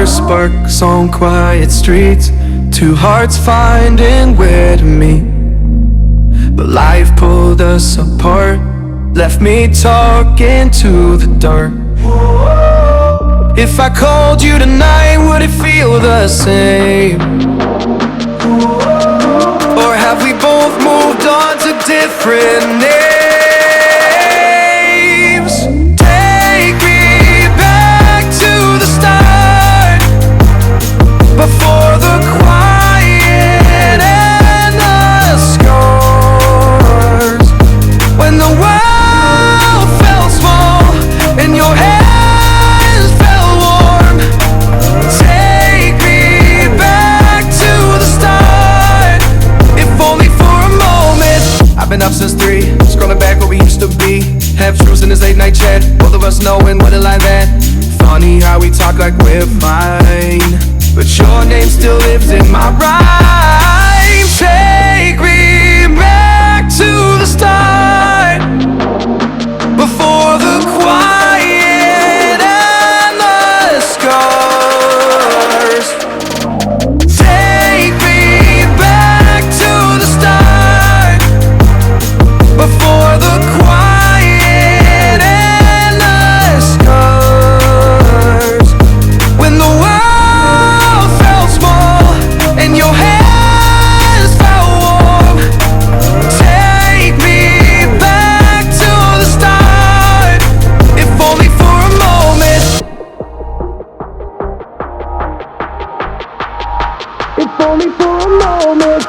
first sparks on quiet streets, two hearts finding where to meet. But life pulled us apart, left me talking to the dark. If I called you tonight, would it feel the same? Or have we both moved on to different names? Take me back to the start, before the quiet and the scars. When the world felt small and your hands felt warm. Take me back to the start, if only for a moment. I've been up since 3, scrolling back where we used to be. Half truths in this late night chat, both of us knowing what a lie that. Funny how we talk like we're fine, but your name still lives in my rhyme. Take me back to the start, before the quiet and the scars. Take me back to the start, before the quiet and the scars. When the world felt small and your hands felt warm. Take me back to the start, if only for a moment. If only for a moment.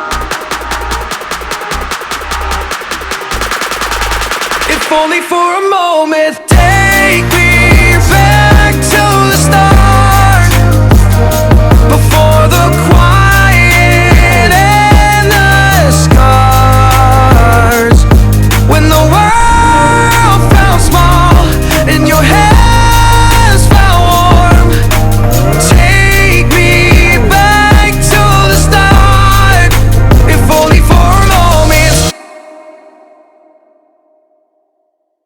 If only for a moment. Take me back to the start, before the quiet and the scars. When the world felt small and your hands felt warm. Take me back to the start, if only for a moment.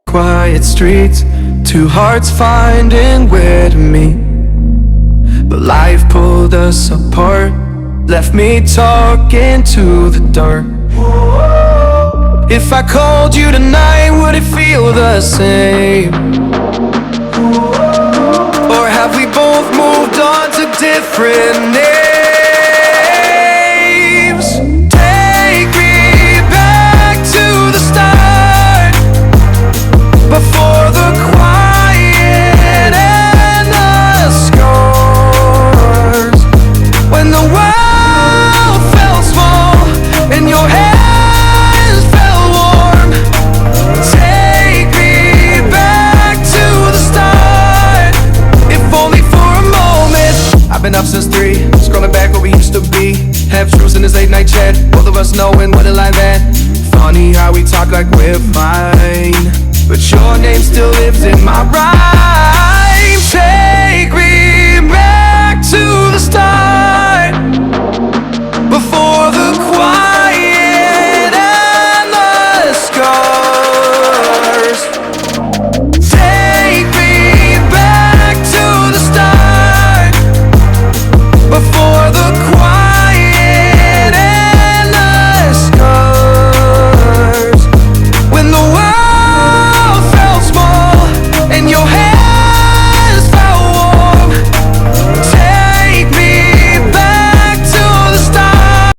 Quiet streets, two hearts finding where to meet. But life pulled us apart, left me talking to the dark. If I called you tonight, would it feel the same? Or have we both moved on to different names? Take me back to the start, before the quiet and the scars. When the world felt small and your hands felt warm. Take me back to the start, if only for a moment. I've been up since 3, scrolling back where we used to be. Half truths in this late night chat, both of us knowing what a lie that. Funny how we talk like we're fine, but your name still lives in my rhyme.